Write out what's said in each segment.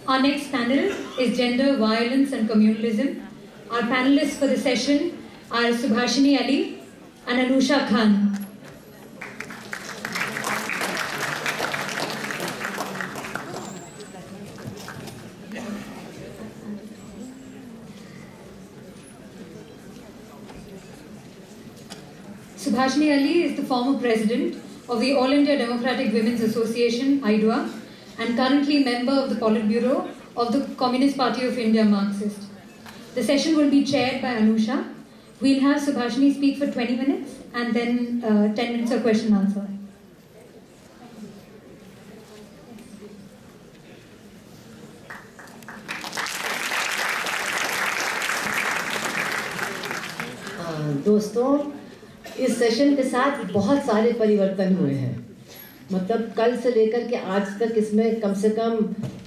Our next panel is Gender, Violence and Communalism. Our panelists for the session are Subhashini Ali and Anusha Khan. Subhashini Ali is the former president of the All India Democratic Women's Association, IDWA, and currently member of the Politburo of the Communist Party of India, Marxist. The session will be chaired by Anusha. We'll have Subhashini speak for 20 minutes and then 10 minutes of question and answer. दोस्तों, इस session के साथ बहुत सारे परिवर्तन हुए हैं। मतलब कल से लेकर के आज तक इसमें कम से कम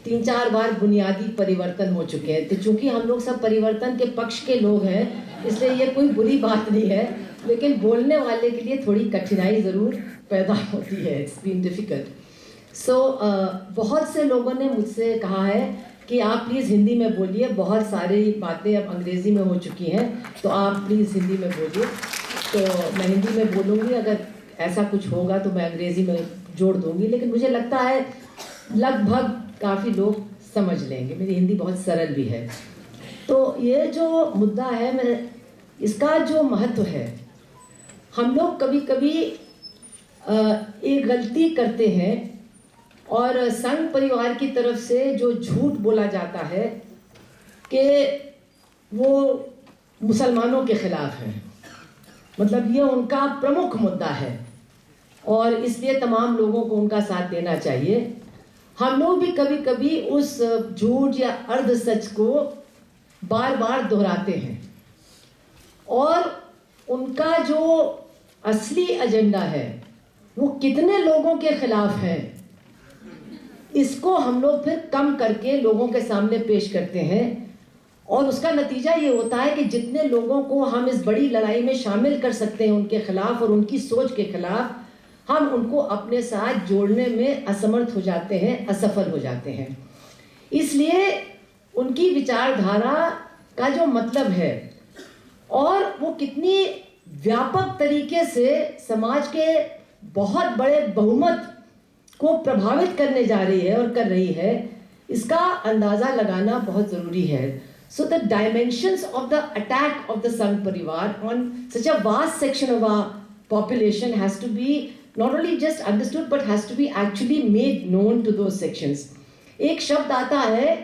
3-4 बार बुनियादी परिवर्तन हो चुके हैं। तो चूंकि हम लोग सब परिवर्तन के पक्ष के लोग हैं, इसलिए ये कोई बुरी बात नहीं है, लेकिन बोलने वाले के लिए थोड़ी कठिनाई ज़रूर पैदा होती है। It's been difficult. सो बहुत से लोगों ने मुझसे कहा है कि आप प्लीज़ हिंदी में बोलिए, बहुत सारी बातें अब अंग्रेज़ी में हो चुकी हैं, तो आप प्लीज़ हिंदी में बोलिए। तो मैं हिंदी में बोलूँगी, अगर ऐसा कुछ होगा तो मैं अंग्रेज़ी में जोड़ दूँगी, लेकिन मुझे लगता है लगभग काफ़ी लोग समझ लेंगे। मेरी हिंदी बहुत सरल भी है। तो ये जो मुद्दा है, मैं इसका जो महत्व है, हम लोग कभी कभी एक गलती करते हैं और संघ परिवार की तरफ से जो झूठ बोला जाता है कि वो मुसलमानों के खिलाफ है। मतलब ये उनका प्रमुख मुद्दा है और इसलिए तमाम लोगों को उनका साथ देना चाहिए। हम लोग भी कभी कभी उस झूठ या अर्ध सच को बार बार दोहराते हैं और उनका जो असली एजेंडा है वो कितने लोगों के खिलाफ है, इसको हम लोग फिर कम करके लोगों के सामने पेश करते हैं और उसका नतीजा ये होता है कि जितने लोगों को हम इस बड़ी लड़ाई में शामिल कर सकते हैं उनके खिलाफ और उनकी सोच के खिलाफ, हम उनको अपने साथ जोड़ने में असमर्थ हो जाते हैं, असफल हो जाते हैं। इसलिए उनकी विचारधारा का जो मतलब है और वो कितनी व्यापक तरीके से समाज के बहुत बड़े बहुमत को प्रभावित करने जा रही है और कर रही है, इसका अंदाज़ा लगाना बहुत ज़रूरी है। So the dimensions of the attack of the Sangh Parivar on such a vast section of our population has to be not only just understood but has to be actually made known to those sections. एक शब्द आता है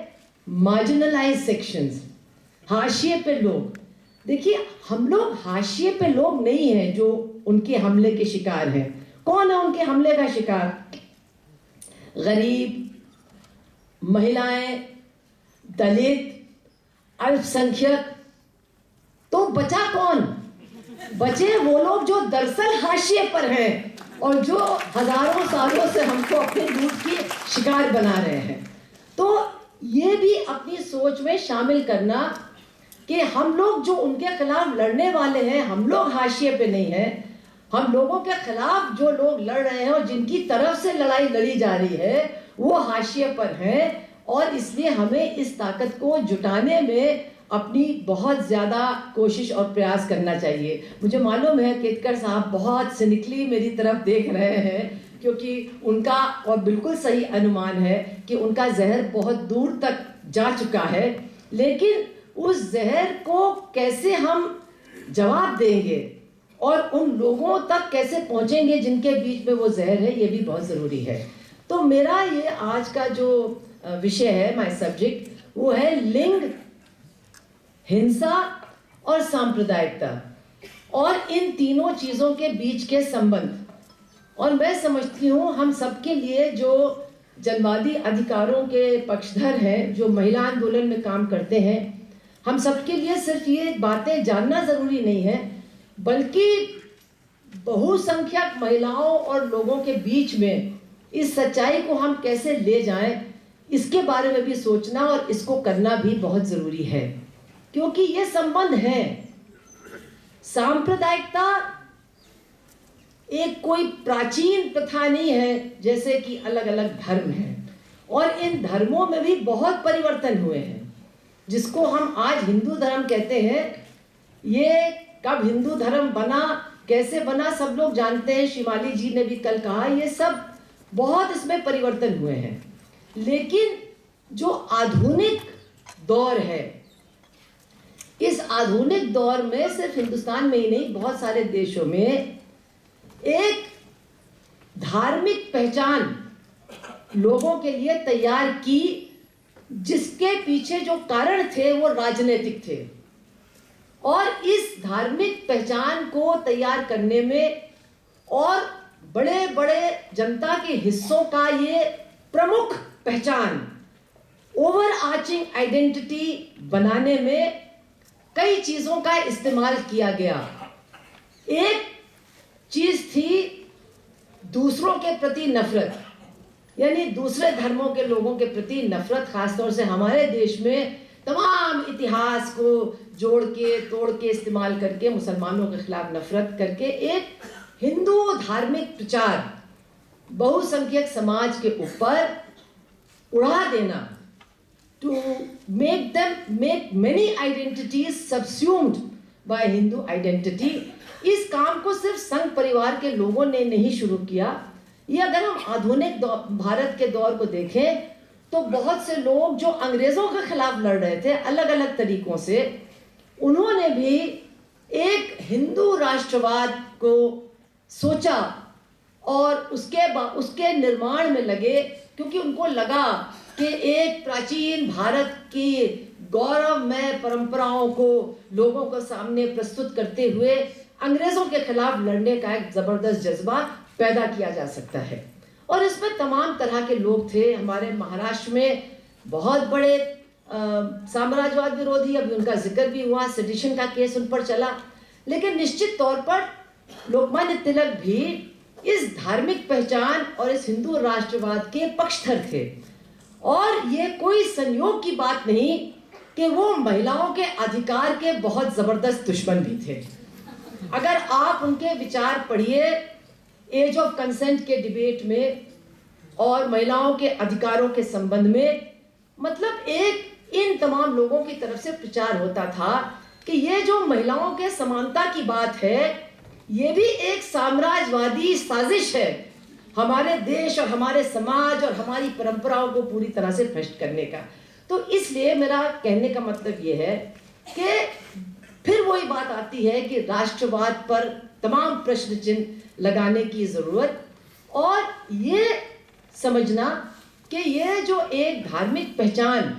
marginalized sections, हाशिए पे लोग। देखिए, हम लोग हाशिए पे लोग नहीं हैं जो उनके हमले के शिकार हैं। कौन है उनके हमले का शिकार? गरीब, महिलाएं, दलित, अल्पसंख्यक। तो बचा कौन? बचे वो लोग जो दरअसल हाशिए पर हैं और जो हजारों सालों से हमको अपने लूट की शिकार बना रहे हैं। तो ये भी अपनी सोच में शामिल करना कि हम लोग जो उनके खिलाफ लड़ने वाले हैं, हम लोग हाशिए पे नहीं हैं। हम लोगों के खिलाफ जो लोग लड़ रहे हैं और जिनकी तरफ से लड़ाई लड़ी जा रही है, वो हाशिए पर हैं और इसलिए हमें इस ताकत को जुटाने में अपनी बहुत ज़्यादा कोशिश और प्रयास करना चाहिए। मुझे मालूम है केतकर साहब बहुत सिनिकली मेरी तरफ देख रहे हैं, क्योंकि उनका और बिल्कुल सही अनुमान है कि उनका जहर बहुत दूर तक जा चुका है, लेकिन उस जहर को कैसे हम जवाब देंगे और उन लोगों तक कैसे पहुंचेंगे जिनके बीच में वो जहर है, ये भी बहुत ज़रूरी है। तो मेरा ये आज का जो विषय है, माय सब्जेक्ट, वो है लिंग, हिंसा और सांप्रदायिकता और इन तीनों चीज़ों के बीच के संबंध। और मैं समझती हूँ हम सबके लिए जो जनवादी अधिकारों के पक्षधर हैं, जो महिला आंदोलन में काम करते हैं, हम सबके लिए सिर्फ ये बातें जानना ज़रूरी नहीं है, बल्कि बहुसंख्यक महिलाओं और लोगों के बीच में इस सच्चाई को हम कैसे ले जाएं, इसके बारे में भी सोचना और इसको करना भी बहुत ज़रूरी है, क्योंकि ये संबंध है। सांप्रदायिकता एक कोई प्राचीन प्रथा नहीं है, जैसे कि अलग अलग धर्म हैं और इन धर्मों में भी बहुत परिवर्तन हुए हैं। जिसको हम आज हिंदू धर्म कहते हैं, ये कब हिंदू धर्म बना, कैसे बना, सब लोग जानते हैं। शिवाली जी ने भी कल कहा, ये सब बहुत इसमें परिवर्तन हुए हैं। लेकिन जो आधुनिक दौर है, इस आधुनिक दौर में सिर्फ हिंदुस्तान में ही नहीं, बहुत सारे देशों में एक धार्मिक पहचान लोगों के लिए तैयार की, जिसके पीछे जो कारण थे वो राजनीतिक थे। और इस धार्मिक पहचान को तैयार करने में और बड़े बड़े जनता के हिस्सों का ये प्रमुख पहचान, ओवर आर्चिंग आइडेंटिटी बनाने में कई चीजों का इस्तेमाल किया गया। एक चीज थी दूसरों के प्रति नफरत, यानी दूसरे धर्मों के लोगों के प्रति नफरत। खासतौर से हमारे देश में तमाम इतिहास को जोड़ के तोड़ के इस्तेमाल करके मुसलमानों के खिलाफ नफरत करके एक हिंदू धार्मिक प्रचार बहुसंख्यक समाज के ऊपर उड़ा देना, to make many identities subsumed by Hindu identity। इस काम को सिर्फ संघ परिवार के लोगों ने नहीं शुरू किया। ये अगर हम आधुनिक भारत के दौर को देखें तो बहुत से लोग जो अंग्रेजों के खिलाफ लड़ रहे थे अलग अलग तरीकों से, उन्होंने भी एक हिंदू राष्ट्रवाद को सोचा और उसके निर्माण में लगे, क्योंकि उनको लगा कि एक प्राचीन भारत की गौरवमय परंपराओं को लोगों को सामने प्रस्तुत करते हुए अंग्रेजों के खिलाफ लड़ने का एक जबरदस्त जज्बा पैदा किया जा सकता है। और इसमें तमाम तरह के लोग थे। हमारे महाराष्ट्र में बहुत बड़े साम्राज्यवाद विरोधी, अभी उनका जिक्र भी हुआ, सेडिशन का केस उन पर चला। लेकिन निश्चित तौर पर लोकमान्य तिलक भी इस धार्मिक पहचान और इस हिंदू राष्ट्रवाद के पक्षधर थे। और ये कोई संयोग की बात नहीं कि वो महिलाओं के अधिकार के बहुत जबरदस्त दुश्मन भी थे। अगर आप उनके विचार पढ़िए एज ऑफ कंसेंट के डिबेट में और महिलाओं के अधिकारों के संबंध में, मतलब एक इन तमाम लोगों की तरफ से प्रचार होता था कि ये जो महिलाओं के समानता की बात है, ये भी एक साम्राज्यवादी साजिश है हमारे देश और हमारे समाज और हमारी परंपराओं को पूरी तरह से भ्रष्ट करने का। तो इसलिए मेरा कहने का मतलब ये है कि फिर वही बात आती है कि राष्ट्रवाद पर तमाम प्रश्न चिन्ह लगाने की जरूरत, और ये समझना कि ये जो एक धार्मिक पहचान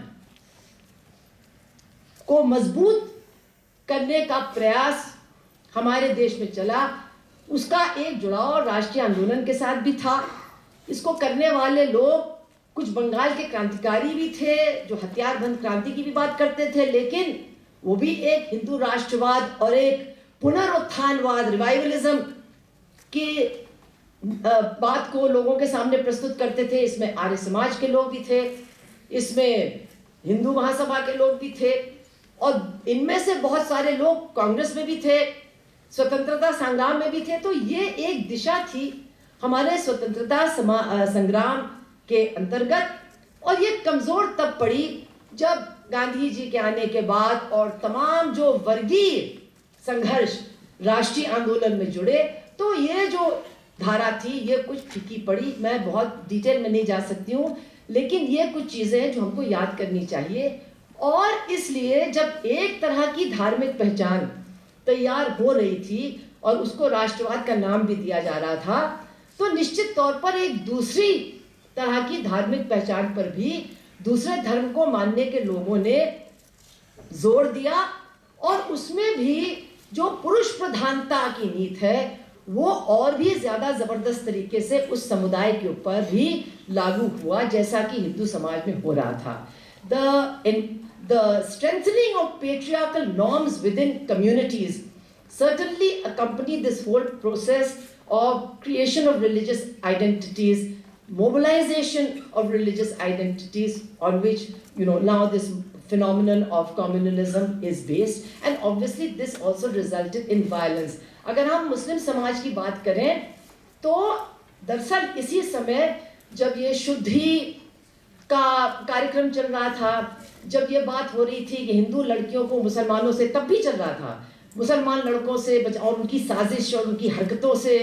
को मजबूत करने का प्रयास हमारे देश में चला, उसका एक जुड़ाव राष्ट्रीय आंदोलन के साथ भी था। इसको करने वाले लोग कुछ बंगाल के क्रांतिकारी भी थे जो हथियार बंद क्रांति की भी बात करते थे, लेकिन वो भी एक हिंदू राष्ट्रवाद और एक पुनरुत्थानवाद, रिवाइवलिज्म की बात को लोगों के सामने प्रस्तुत करते थे। इसमें आर्य समाज के लोग भी थे, इसमें हिंदू महासभा के लोग भी थे, और इनमें से बहुत सारे लोग कांग्रेस में भी थे, स्वतंत्रता संग्राम में भी थे। तो ये एक दिशा थी हमारे स्वतंत्रता संग्राम के अंतर्गत। और ये कमजोर तब पड़ी जब गांधी जी के आने के बाद और तमाम जो वर्गीय संघर्ष राष्ट्रीय आंदोलन में जुड़े, तो ये जो धारा थी ये कुछ फीकी पड़ी। मैं बहुत डिटेल में नहीं जा सकती हूँ, लेकिन ये कुछ चीजें हैं जो हमको याद करनी चाहिए। और इसलिए जब एक तरह की धार्मिक पहचान तैयार हो रही थी और उसको राष्ट्रवाद का नाम भी दिया जा रहा था, तो निश्चित तौर पर एक दूसरी तरह की धार्मिक पहचान पर भी दूसरे धर्म को मानने के लोगों ने जोर दिया, और उसमें भी जो पुरुष प्रधानता की नीति है वो और भी ज्यादा जबरदस्त तरीके से उस समुदाय के ऊपर भी लागू हुआ, जैसा कि हिंदू समाज में हो रहा था। The strengthening of patriarchal norms within communities certainly accompany this whole process of creation of religious identities, mobilization of religious identities, on which now this phenomenon of communalism is based, and obviously this also resulted in violence. अगर हम मुस्लिम समाज की बात करें तो दरअसल इसी समय जब ये शुद्धि का कार्यक्रम चल रहा था, जब ये बात हो रही थी कि हिंदू लड़कियों को मुसलमानों से, तब भी चल रहा था, मुसलमान लड़कों से और उनकी साजिश और उनकी हरकतों से,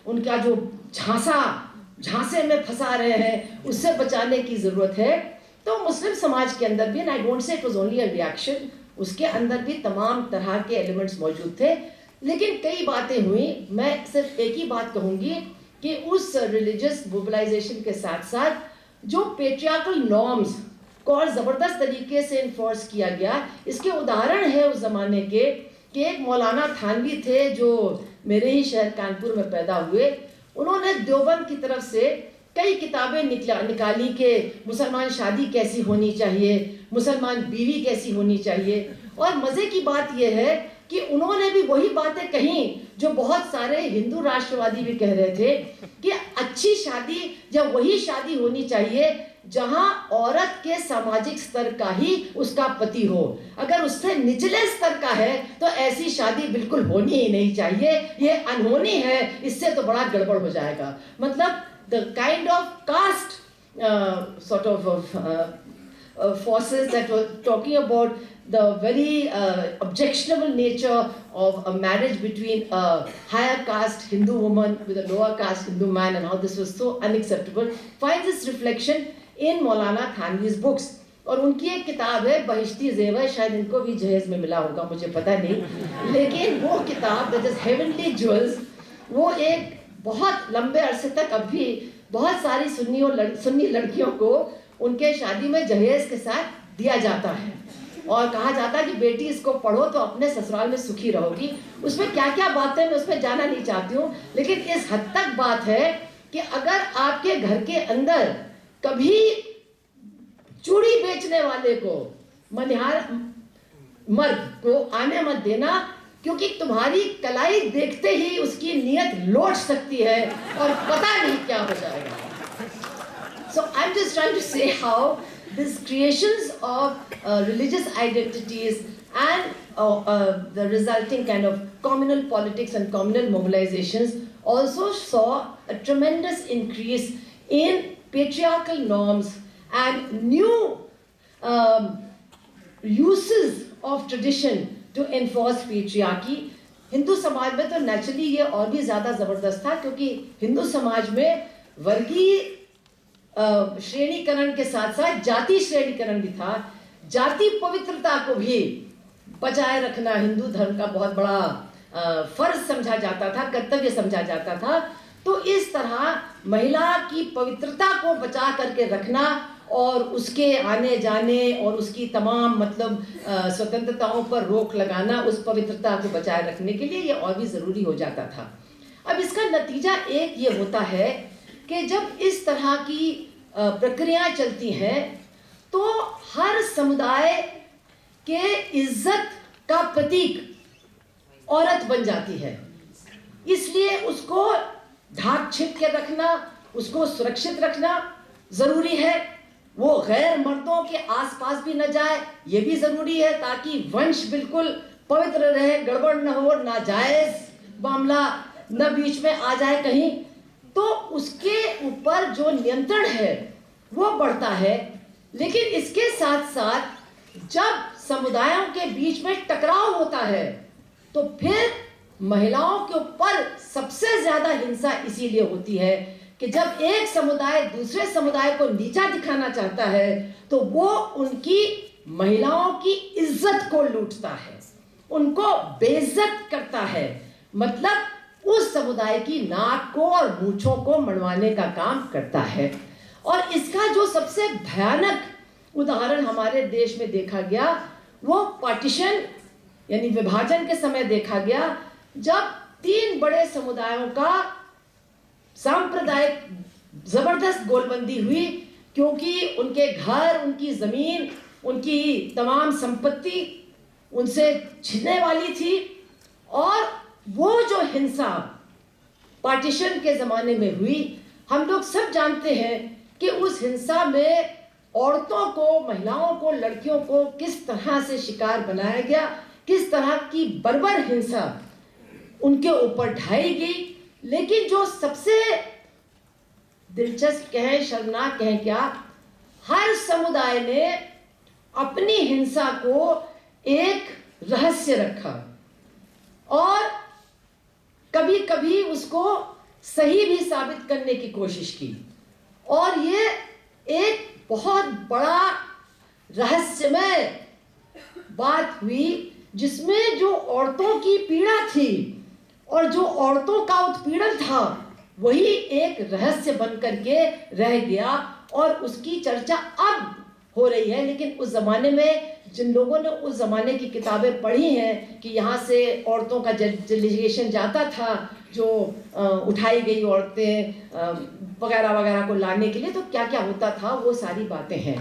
उनका जो झांसे में फंसा रहे हैं, उससे बचाने की ज़रूरत है। तो मुस्लिम समाज के अंदर भी, and I don't say it was only a reaction, उसके अंदर भी तमाम तरह के एलिमेंट्स मौजूद थे। लेकिन कई बातें हुई। मैं सिर्फ एक ही बात कहूँगी कि उस रिलीजियस मोबिलाइजेशन के साथ साथ जो पेट्रियार्कल नॉर्म्स को और ज़बरदस्त तरीके से इन्फोर्स किया गया, इसके उदाहरण है उस ज़माने के कि एक मौलाना थानवी थे जो मेरे ही शहर कानपुर में पैदा हुए। उन्होंने देवबंद की तरफ से कई किताबें निकाली कि मुसलमान शादी कैसी होनी चाहिए, मुसलमान बीवी कैसी होनी चाहिए। और मज़े की बात यह है कि उन्होंने भी वही बातें कहीं जो बहुत सारे हिंदू राष्ट्रवादी भी कह रहे थे कि अच्छी शादी या वही शादी होनी चाहिए जहां औरत के सामाजिक स्तर का ही उसका पति हो। अगर उससे निचले स्तर का है तो ऐसी शादी बिल्कुल होनी ही नहीं चाहिए, ये अनहोनी है, इससे तो बड़ा गड़बड़ हो जाएगा। मतलब the kind of caste sort of forces that were talking about the very objectionable nature of a marriage between a higher caste Hindu woman with a lower caste Hindu man, and how this was so unacceptable, finds its reflection in Maulana Thanvi's books. और उनकी एक किताब है बहिश्ती ज़ेवर, शायद इनको भी जहेज में मिला होगा, मुझे पता नहीं, लेकिन वो किताब दैट इज हेवनली ज्वेल्स, वो एक बहुत लंबे अरसे तक अब भी बहुत सारी सुन्नी लड़कियों को उनके शादी में जहेज के साथ दिया जाता है और कहा जाता है कि बेटी इसको पढ़ो तो अपने ससुराल में सुखी रहोगी। उसमें क्या क्या बातें, मैं उसमें जाना नहीं चाहती हूँ, लेकिन इस हद तक बात है कि अगर आपके घर के अंदर कभी चूड़ी बेचने वाले को, मनिहार मर्द को आने मत देना, क्योंकि तुम्हारी कलाई देखते ही उसकी नीयत लौट सकती है और पता नहीं क्या हो जाएगा। So I'm just trying to say how these creations of religious identities and the resulting kind of communal politics and communal mobilizations also saw a tremendous increase in patriarchal norms and new uses of tradition to enforce patriarchy. Hindu समाज में तो naturally ये और भी ज़्यादा ज़बरदस्त था, क्योंकि हिंदू समाज में वर्गीय श्रेणीकरण के साथ साथ जाति श्रेणीकरण भी था। जाति पवित्रता को भी बचाए रखना हिंदू धर्म का बहुत बड़ा फर्ज समझा जाता था, कर्तव्य समझा जाता था। तो इस तरह महिला की पवित्रता को बचा करके रखना और उसके आने जाने और उसकी तमाम मतलब स्वतंत्रताओं पर रोक लगाना, उस पवित्रता को बचाए रखने के लिए ये और भी ज़रूरी हो जाता था। अब इसका नतीजा एक ये होता है कि जब इस तरह की प्रक्रियाएं चलती हैं तो हर समुदाय के इज्जत का प्रतीक औरत बन जाती है। इसलिए उसको ढाक छिप के रखना, उसको सुरक्षित रखना ज़रूरी है। वो गैर मर्दों के आसपास भी न जाए, ये भी ज़रूरी है, ताकि वंश बिल्कुल पवित्र रहे, गड़बड़ न हो, नाजायज़ मामला न बीच में आ जाए कहीं। तो उसके ऊपर जो नियंत्रण है वो बढ़ता है। लेकिन इसके साथ साथ जब समुदायों के बीच में टकराव होता है तो फिर महिलाओं के ऊपर सबसे ज़्यादा हिंसा इसीलिए होती है कि जब एक समुदाय दूसरे समुदाय को नीचा दिखाना चाहता है तो वो उनकी महिलाओं की इज्जत को लूटता है, उनको बेइज्जत करता है, मतलब उस समुदाय की नाक को और मूंछों को मड़वाने का काम करता है। और इसका जो सबसे भयानक उदाहरण हमारे देश में देखा गया वो पार्टीशन यानी विभाजन के समय देखा गया, जब 3 बड़े समुदायों का सांप्रदायिक जबरदस्त गोलबंदी हुई, क्योंकि उनके घर, उनकी जमीन, उनकी तमाम संपत्ति उनसे छिनने वाली थी। और वो जो हिंसा पार्टीशन के ज़माने में हुई, हम लोग सब जानते हैं कि उस हिंसा में औरतों को, महिलाओं को, लड़कियों को किस तरह से शिकार बनाया गया, किस तरह की बर्बर हिंसा उनके ऊपर ढाई गई। लेकिन जो सबसे दिलचस्प कहें, शर्मनाक कहें क्या, हर समुदाय ने अपनी हिंसा को एक रहस्य रखा और कभी कभी उसको सही भी साबित करने की कोशिश की, और ये एक बहुत बड़ा रहस्यमय बात हुई जिसमें जो औरतों की पीड़ा थी और जो औरतों का उत्पीड़न था वही एक रहस्य बन करके रह गया, और उसकी चर्चा अब हो रही है। लेकिन उस जमाने में जिन लोगों ने उस जमाने की किताबें पढ़ी हैं कि यहाँ से औरतों का डेलीगेशन जाता था, जो उठाई गई औरतें वगैरह वगैरह को लाने के लिए, तो क्या क्या होता था वो सारी बातें हैं।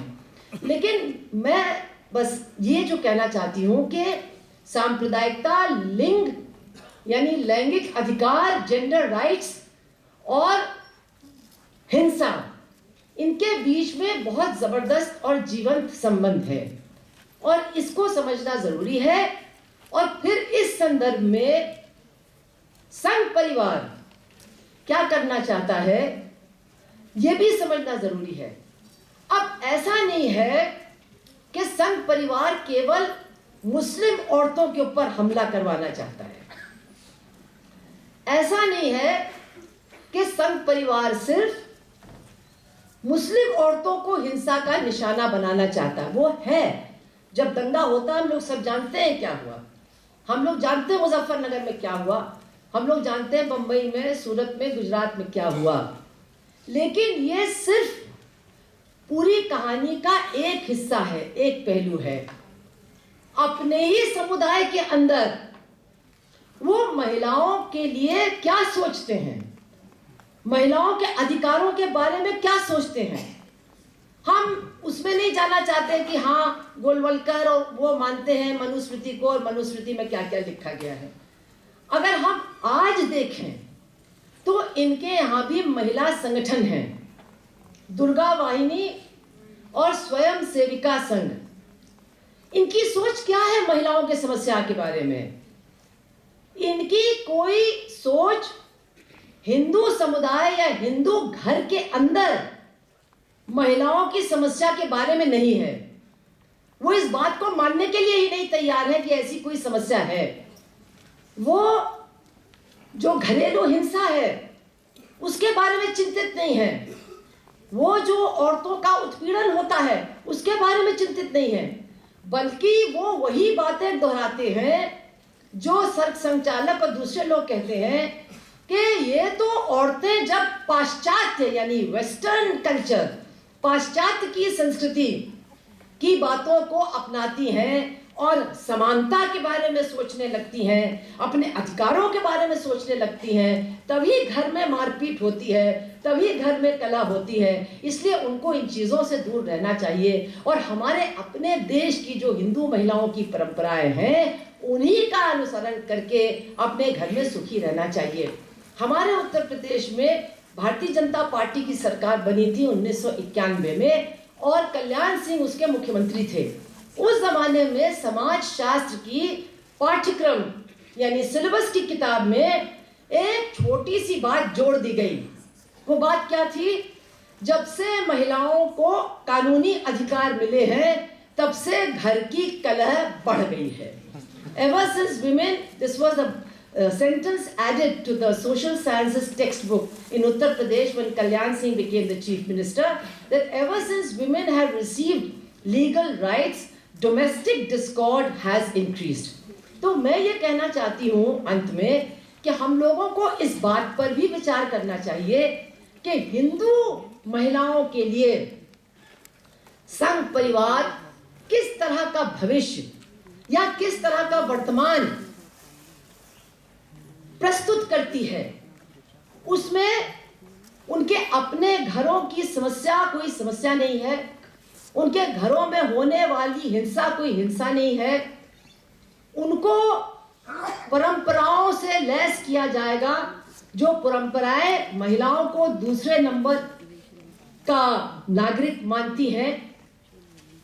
लेकिन मैं बस ये जो कहना चाहती हूँ कि सांप्रदायिकता, लिंग यानी लैंगिक अधिकार, जेंडर राइट्स और हिंसा, इनके बीच में बहुत जबरदस्त और जीवंत संबंध है और इसको समझना जरूरी है। और फिर इस संदर्भ में संघ परिवार क्या करना चाहता है यह भी समझना जरूरी है। अब ऐसा नहीं है कि संघ परिवार केवल मुस्लिम औरतों के ऊपर हमला करवाना चाहता है, ऐसा नहीं है कि संघ परिवार सिर्फ मुस्लिम औरतों को हिंसा का निशाना बनाना चाहता है। वो है, जब दंगा होता है हम लोग सब जानते हैं क्या हुआ, हम लोग जानते हैं मुजफ्फरनगर में क्या हुआ, हम लोग जानते हैं बंबई में, सूरत में, गुजरात में क्या हुआ। लेकिन ये सिर्फ पूरी कहानी का एक हिस्सा है, एक पहलू है। अपने ही समुदाय के अंदर वो महिलाओं के लिए क्या सोचते हैं, महिलाओं के अधिकारों के बारे में क्या सोचते हैं, हम उसमें नहीं जाना चाहते कि हाँ गोलवलकर और वो मानते हैं मनुस्मृति को और मनुस्मृति में क्या क्या लिखा गया है। अगर हम आज देखें तो इनके यहाँ भी महिला संगठन हैं, दुर्गा वाहिनी और स्वयं सेविका संघ। इनकी सोच क्या है महिलाओं के समस्या के बारे में? इनकी कोई सोच हिंदू समुदाय या हिंदू घर के अंदर महिलाओं की समस्या के बारे में नहीं है। वो इस बात को मानने के लिए ही नहीं तैयार है कि ऐसी कोई समस्या है। वो जो घरेलू हिंसा है उसके बारे में चिंतित नहीं है, वो जो औरतों का उत्पीड़न होता है उसके बारे में चिंतित नहीं है, बल्कि वो वही बातें दोहराते हैं जो सर्ग संचालक और दूसरे लोग कहते हैं कि ये तो औरतें जब पाश्चात्य यानी वेस्टर्न कल्चर, पाश्चात्य की संस्कृति की बातों को अपनाती हैं और समानता के बारे में सोचने लगती हैं, अपने अधिकारों के बारे में सोचने लगती हैं, तभी घर में मारपीट होती है, तभी घर में कलह होती है। इसलिए उनको इन चीज़ों से दूर रहना चाहिए और हमारे अपने देश की जो हिंदू महिलाओं की परंपराएं हैं उन्हीं का अनुसरण करके अपने घर में सुखी रहना चाहिए। हमारे उत्तर प्रदेश में भारतीय जनता पार्टी की सरकार बनी थी 1991 में और कल्याण सिंह उसके मुख्यमंत्री थे। उस जमाने में समाज शास्त्र की पाठ्यक्रम यानी सिलेबस की किताब में एक छोटी सी बात जोड़ दी गई। वो बात क्या थी? जब से महिलाओं को कानूनी अधिकार मिले हैं तब से घर की कलह बढ़ गई है। Ever since women, this was a sentence added to the social sciences textbook in Uttar Pradesh when Kalyan Singh became the chief minister, that ever since women have received legal rights, domestic discord has increased. तो मैं ये कहना चाहती हूँ अंत में कि हम लोगों को इस बात पर भी विचार करना चाहिए कि हिंदू महिलाओं के लिए संघ परिवार किस तरह का भविष्य या किस तरह का वर्तमान प्रस्तुत करती है। उसमें उनके अपने घरों की समस्या कोई समस्या नहीं है, उनके घरों में होने वाली हिंसा कोई हिंसा नहीं है। उनको परंपराओं से लैस किया जाएगा, जो परंपराएं महिलाओं को दूसरे नंबर का नागरिक मानती हैं।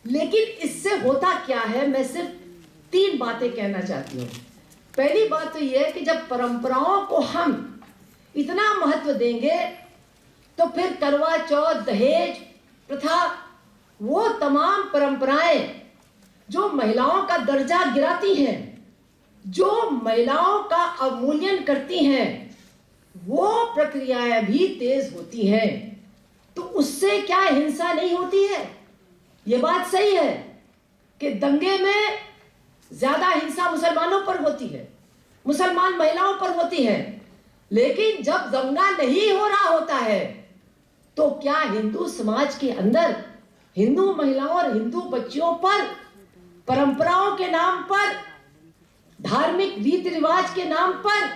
लेकिन इससे होता क्या है, मैं सिर्फ 3 बातें कहना चाहती हूँ। पहली बात तो यह है कि जब परंपराओं को हम इतना महत्व देंगे तो फिर करवा चौथ, दहेज प्रथा वो तमाम परंपराएं जो महिलाओं का दर्जा गिराती हैं, जो महिलाओं का अवमूल्यन करती हैं, वो प्रक्रियाएं भी तेज होती हैं। तो उससे क्या हिंसा नहीं होती है? ये बात सही है कि दंगे में ज्यादा हिंसा मुसलमानों पर होती है, मुसलमान महिलाओं पर होती है, लेकिन जब दंगा नहीं हो रहा होता है तो क्या हिंदू समाज के अंदर हिंदू महिलाओं और हिंदू बच्चियों पर परंपराओं के नाम पर, धार्मिक रीति रिवाज के नाम पर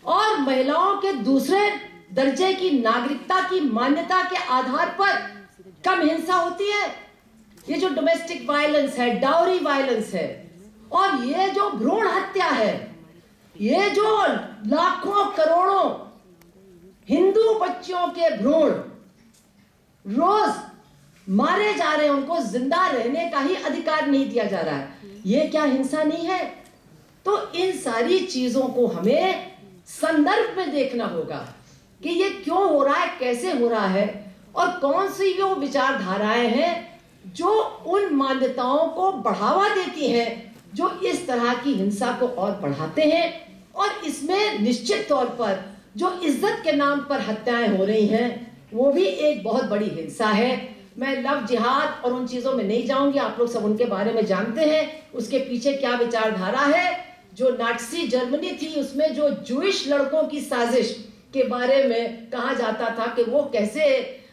और महिलाओं के दूसरे दर्जे की नागरिकता की मान्यता के आधार पर कम हिंसा होती है? ये जो डोमेस्टिक वायलेंस है, डाउरी वायलेंस है, और ये जो भ्रूण हत्या है, ये जो लाखों करोड़ों हिंदू बच्चियों के भ्रूण रोज मारे जा रहे हैं, उनको जिंदा रहने का ही अधिकार नहीं दिया जा रहा है, ये क्या हिंसा नहीं है? तो इन सारी चीजों को हमें संदर्भ में देखना होगा कि ये क्यों हो रहा है, कैसे हो रहा है, और कौन सी वो विचारधाराएं हैं जो उन मान्यताओं को बढ़ावा देती हैं, जो इस तरह की हिंसा को और बढ़ाते हैं। और इसमें निश्चित तौर पर जो इज्जत के नाम पर हत्याएं हो रही हैं, वो भी एक बहुत बड़ी हिंसा है। मैं लव जिहाद और उन चीजों में नहीं जाऊंगी, आप लोग सब उनके बारे में जानते हैं, उसके पीछे क्या विचारधारा है। जो नाटसी जर्मनी थी, उसमें जो जूइश लड़कों की साजिश के बारे में कहा जाता था कि वो कैसे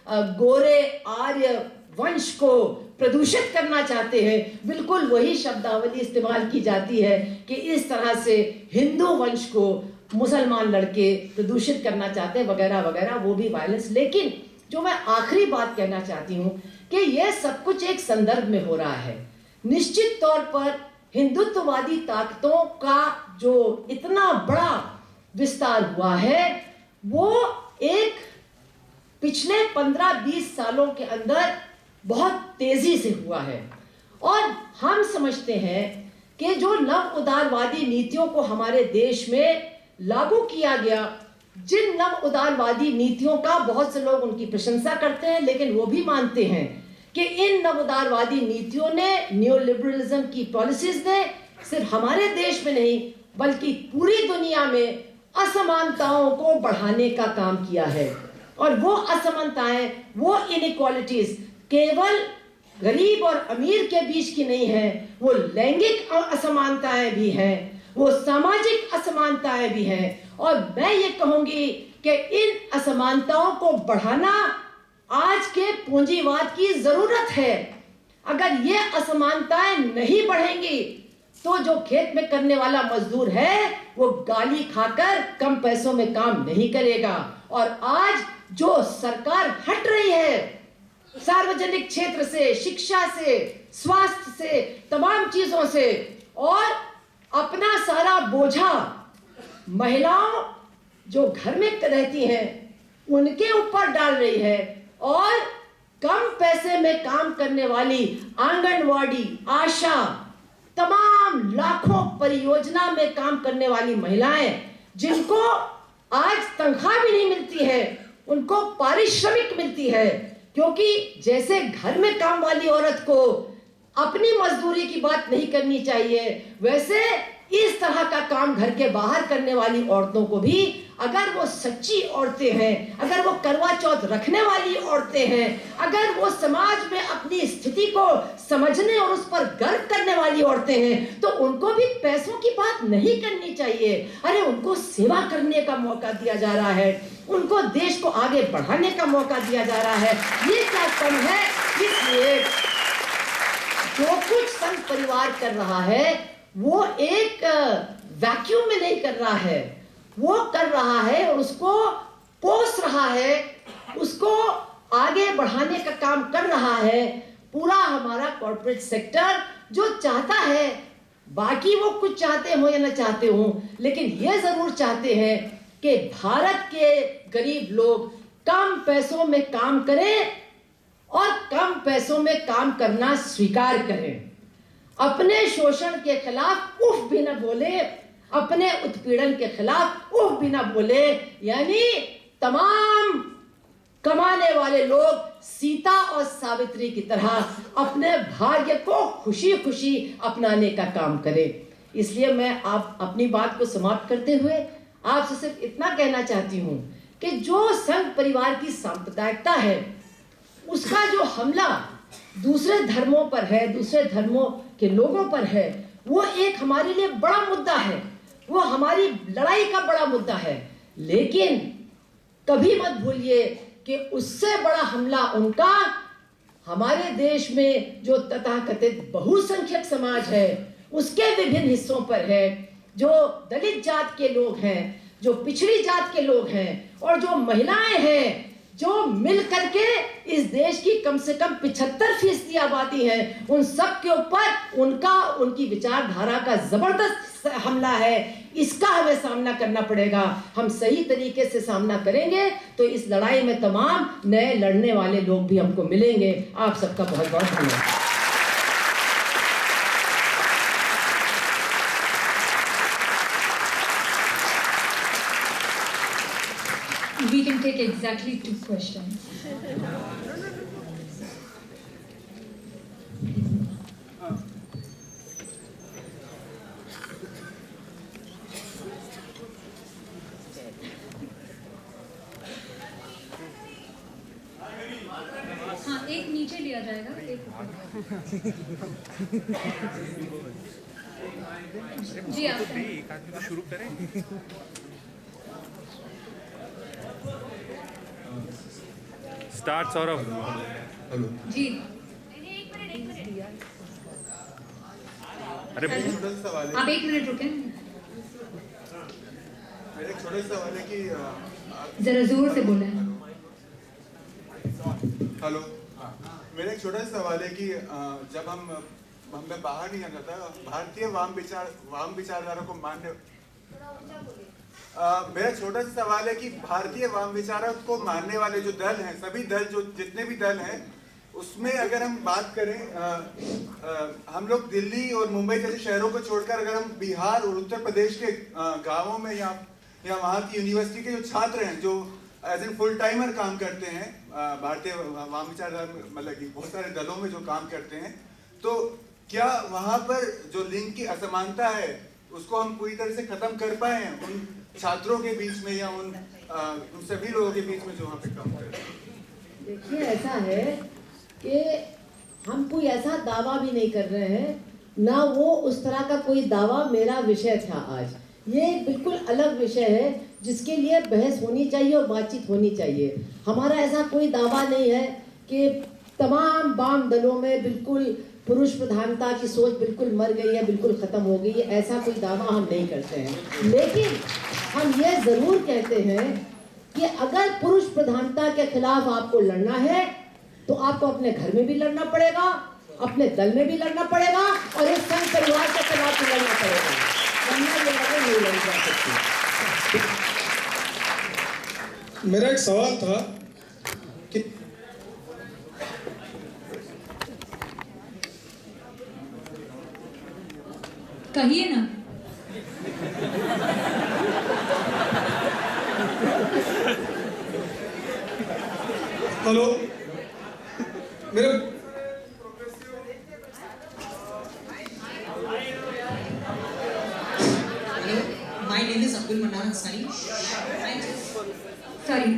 गोरे आर्य वंश को प्रदूषित करना चाहते हैं, बिल्कुल वही शब्दावली इस्तेमाल की जाती है कि इस तरह से हिंदू वंश को मुसलमान लड़के प्रदूषित करना चाहते हैं, वगैरह वगैरह, वो भी वायलेंस। लेकिन जो मैं आखिरी बात कहना चाहती हूँ कि यह सब कुछ एक संदर्भ में हो रहा है। निश्चित तौर पर हिंदुत्ववादी ताकतों का जो इतना बड़ा विस्तार हुआ है, वो एक पिछले 15-20 सालों के अंदर बहुत तेजी से हुआ है। और हम समझते हैं कि जो नव उदारवादी नीतियों को हमारे देश में लागू किया गया, जिन नव उदारवादी नीतियों का बहुत से लोग उनकी प्रशंसा करते हैं, लेकिन वो भी मानते हैं कि इन नव उदारवादी नीतियों ने, न्यू लिबरलिज्म की पॉलिसीज ने सिर्फ हमारे देश में नहीं बल्कि पूरी दुनिया में असमानताओं को बढ़ाने का काम किया है। और वो असमानताएं, वो इनइक्वालिटीज केवल गरीब और अमीर के बीच की नहीं है, वो लैंगिक असमानताएं भी हैं, वो सामाजिक असमानताएं भी हैं। और मैं ये कहूंगी कि इन असमानताओं को बढ़ाना आज के पूंजीवाद की जरूरत है। अगर ये असमानताएं नहीं बढ़ेंगी तो जो खेत में करने वाला मजदूर है वो गाली खाकर कम पैसों में काम नहीं करेगा। और आज जो सरकार हट रही है सार्वजनिक क्षेत्र से, शिक्षा से, स्वास्थ्य से, तमाम चीजों से, और अपना सारा बोझा महिलाओं जो घर में रहती हैं उनके ऊपर डाल रही है, और कम पैसे में काम करने वाली आंगनवाड़ी, आशा, तमाम लाखों परियोजना में काम करने वाली महिलाएं, जिनको आज तनख्वाह भी नहीं मिलती है, उनको पारिश्रमिक मिलती है, क्योंकि जैसे घर में काम वाली औरत को अपनी मजदूरी की बात नहीं करनी चाहिए, वैसे इस तरह का काम घर के बाहर करने वाली औरतों को भी, अगर वो सच्ची औरतें हैं, अगर वो करवा चौथ रखने वाली औरतें हैं, अगर वो समाज में अपनी स्थिति को समझने और उस पर गर्व करने वाली औरतें हैं, तो उनको भी पैसों की बात नहीं करनी चाहिए। अरे उनको सेवा करने का मौका दिया जा रहा है, उनको देश को आगे बढ़ाने का मौका दिया जा रहा है, ये क्या कम है? इसलिए जो कुछ संघ परिवार कर रहा है वो एक वैक्यूम में नहीं कर रहा है, वो कर रहा है और उसको पोस रहा है, उसको आगे बढ़ाने का काम कर रहा है पूरा हमारा कॉर्पोरेट सेक्टर, जो चाहता है, बाकी वो कुछ चाहते हो या ना चाहते हो, लेकिन ये जरूर चाहते हैं कि भारत के गरीब लोग कम पैसों में काम करें और कम पैसों में काम करना स्वीकार करें, अपने शोषण के खिलाफ उफ भी न बोले, अपने उत्पीड़न के खिलाफ उफ भी न बोले, यानी तमाम कमाने वाले लोग सीता और सावित्री की तरह अपने भाग्य को खुशी खुशी अपनाने का काम करें। इसलिए मैं आप अपनी बात को समाप्त करते हुए आपसे सिर्फ इतना कहना चाहती हूँ कि जो संघ परिवार की सांप्रदायिकता है, उसका जो हमला दूसरे धर्मों पर है, दूसरे धर्मों के लोगों पर है, वो एक हमारे लिए बड़ा मुद्दा है, वो हमारी लड़ाई का बड़ा मुद्दा है। लेकिन कभी मत भूलिए कि उससे बड़ा हमला उनका हमारे देश में जो तथाकथित बहुसंख्यक समाज है उसके विभिन्न हिस्सों पर है, जो दलित जात के लोग हैं, जो पिछड़ी जात के लोग हैं और जो महिलाएं हैं, जो मिल करके इस देश की कम से कम 75% आबादी है, उन सब के ऊपर उनकी विचारधारा का जबरदस्त हमला है। इसका हमें सामना करना पड़ेगा। हम सही तरीके से सामना करेंगे तो इस लड़ाई में तमाम नए लड़ने वाले लोग भी हमको मिलेंगे। आप सबका बहुत बहुत धन्यवाद। We can take exactly 2 questions. हाँ, एक नीचे लिया जाएगा, एक जी आप एक आदमी तो शुरू करें। स्टार्ट सौरभ। हेलो जी। अरे छोटा सा सवाल है। आप 1 मिनट रुकें, मेरा एक छोटा सा सवाल है कि जरा जोर से बोलें। हेलो, मेरा एक छोटा सा सवाल है कि जब हमें बाहर नहीं जाना था, भारतीय वाम विचारधारा को मानने, मेरा छोटा सा सवाल है कि भारतीय वाम विचारों को मानने वाले जो दल हैं, सभी दल, जो जितने भी दल हैं, उसमें अगर हम बात करें, हम लोग दिल्ली और मुंबई जैसे शहरों को छोड़कर अगर हम बिहार और उत्तर प्रदेश के गांवों में या वहाँ की यूनिवर्सिटी के जो छात्र हैं, जो एज एन फुल टाइमर काम करते हैं भारतीय वाम विचारधारा, मतलब कि बहुत सारे दलों में जो काम करते हैं, तो क्या वहाँ पर जो लिंग की असमानता है उसको हम पूरी तरह से खत्म कर पाए हैं उन छात्रों के बीच में या उन सभी लोगों के बीच में जो वहाँ पे काम कर रहे हैं? देखिए, ऐसा है कि हम कोई ऐसा दावा भी नहीं कर रहे हैं, ना वो उस तरह का कोई दावा मेरा विषय था। आज ये बिल्कुल अलग विषय है जिसके लिए बहस होनी चाहिए और बातचीत होनी चाहिए। हमारा ऐसा कोई दावा नहीं है कि तमाम वाम दलों में बिल्कुल पुरुष प्रधानता की सोच बिल्कुल मर गई है, बिल्कुल खत्म हो गई है, ऐसा कोई दावा हम नहीं करते हैं। लेकिन हम ये जरूर कहते हैं कि अगर पुरुष प्रधानता के खिलाफ आपको लड़ना है तो आपको अपने घर में भी लड़ना पड़ेगा, अपने दल में भी लड़ना पड़ेगा और इस संघ परिवार के खिलाफ भी लड़ना पड़ेगा, वरना ये लड़ाई नहीं लड़ी जा सकती। मेरा एक सवाल था कि कहिए ना। हेलो, मेरे My name is Abdul Manan Hassani. Sorry,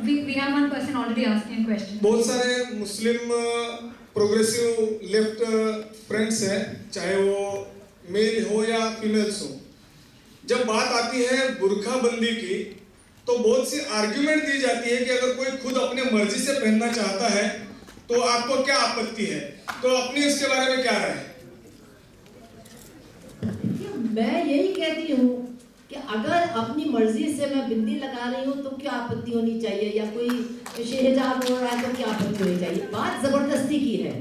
we have one person already asking a question. बहुत सारे मुस्लिम प्रोग्रेसिव लेफ्ट फ्रेंड्स हैं, चाहे वो मेल हो या फीमेल्स हो। जब बात आती है बुर्का बंदी की तो बहुत सी आर्ग्यूमेंट दी जाती है कि अगर कोई खुद अपने मर्जी से पहनना चाहता है तो आपको क्या आपत्ति है, तो अपनी इसके बारे में क्या राय है? मैं यही कहती हूँ कि अगर अपनी मर्जी से मैं बिंदी लगा रही हूँ तो क्या आपत्ति होनी चाहिए, या कोई शहजाद हो रहा है तो क्या आपत्ति होनी चाहिए। बात जबरदस्ती की है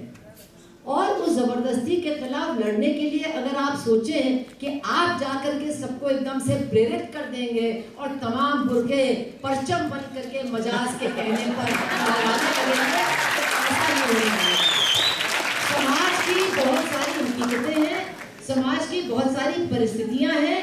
और उस जबरदस्ती के खिलाफ लड़ने के लिए अगर आप सोचें कि आप जाकर के सबको एकदम से प्रेरित कर देंगे और तमाम बुर्के परचम बन करके मजाज के कहने पर लगाने लगेंगे, तो ऐसा नहीं होने वाला। समाज की बहुत सारी हकीकतें हैं, समाज की बहुत सारी परिस्थितियां हैं,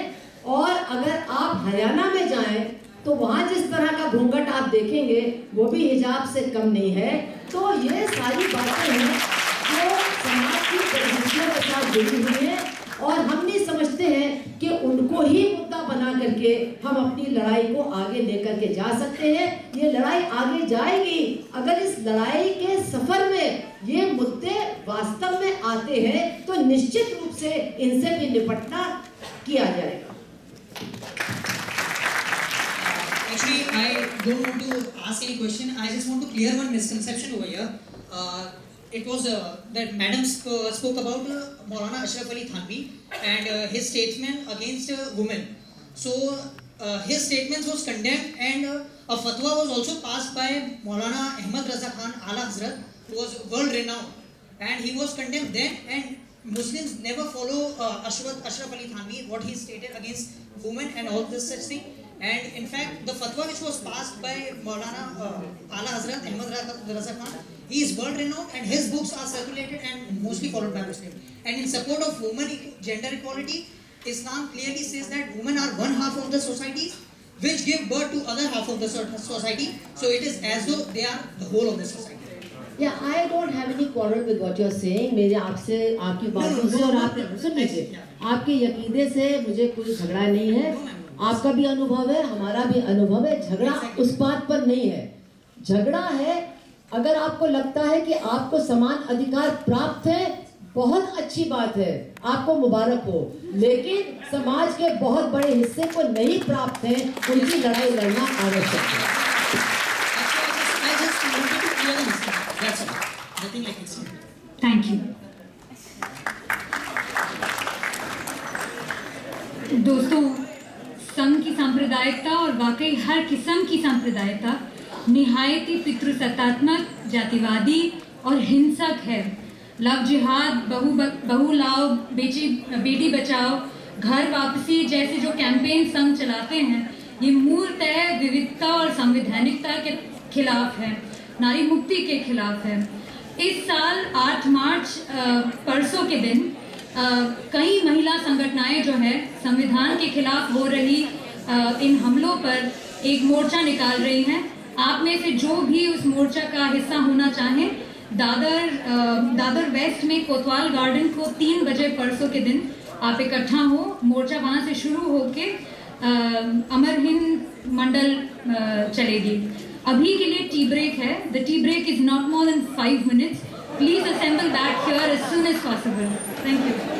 और अगर आप हरियाणा में जाएं तो वहाँ जिस तरह का घूंघट आप देखेंगे वो भी हिजाब से कम नहीं है। तो ये सारी बातें हैं जो समाज की परिस्थितियों के साथ जुड़ी हुई हैं और हम भी समझते हैं कि उनको ही मुद्दा बना करके हम अपनी लड़ाई को आगे लेकर के जा सकते हैं। ये लड़ाई आगे जाएगी अगर इस लड़ाई के सफर में ये मुद्दे वास्तव में आते हैं तो निश्चित रूप से इनसे भी निपटना किया जाएगा। Actually, I don't want to ask any question. I just want to clear one misconception over here. It was that Madam spoke about Maulana Ashraf Ali Thanvi and his statement against women. So his statements was condemned and a fatwa was also passed by Maulana Ahmad Raza Khan Ala Hazrat, who was world renowned, and he was condemned then. And Muslims never follow Ashraf Ali Thanvi, what he stated against women and all this such thing. And in fact, the fatwa which was passed by Maulana Ala Hazrat Ahmad Raza Khan, he is world renowned and his books are circulated and mostly followed by Muslims. And in support of women gender equality, Islam clearly says that women are one half of the society which give birth to other half of the society. So it is as though they are the whole of the society. Yeah, I don't have any quarrel with what you're saying. मेरे आपसे आपकी बातों से और आप सुन लीजिए, आपके यकीदे से मुझे कोई झगड़ा नहीं है। आपका भी अनुभव है, हमारा भी अनुभव है। झगड़ा उस बात पर नहीं है। झगड़ा है अगर आपको लगता है कि आपको समान अधिकार प्राप्त है, बहुत अच्छी बात है, आपको मुबारक हो। लेकिन समाज के बहुत बड़े हिस्से को नहीं प्राप्त है, उनकी लड़ाई लड़ना आवश्यक है। I just wanted to clear the mistake. That's all. Nothing like this. Thank you. दोस्तों, संघ की सांप्रदायिकता और वाकई हर किस्म की सांप्रदायिकता निहायती पितृसत्तात्मक, जातिवादी और हिंसक है। लव जिहाद, बहू लाओ, बेटी बचाओ, घर वापसी जैसे जो कैंपेन संघ चलाते हैं, ये मूलतः विविधता और संवैधानिकता के खिलाफ है, नारी मुक्ति के खिलाफ है। इस साल 8 मार्च परसों के दिन कई महिला संगठनाएं जो है संविधान के खिलाफ हो रही इन हमलों पर एक मोर्चा निकाल रही हैं। आप में से जो भी उस मोर्चा का हिस्सा होना चाहें, दादर वेस्ट में कोतवाल गार्डन को 3 बजे परसों के दिन आप इकट्ठा हो। मोर्चा वहाँ से शुरू होके अमर हिंद मंडल चलेगी। अभी के लिए टी ब्रेक है। The tea break is not more than 5 minutes. Please assemble back here as soon as possible. Thank you.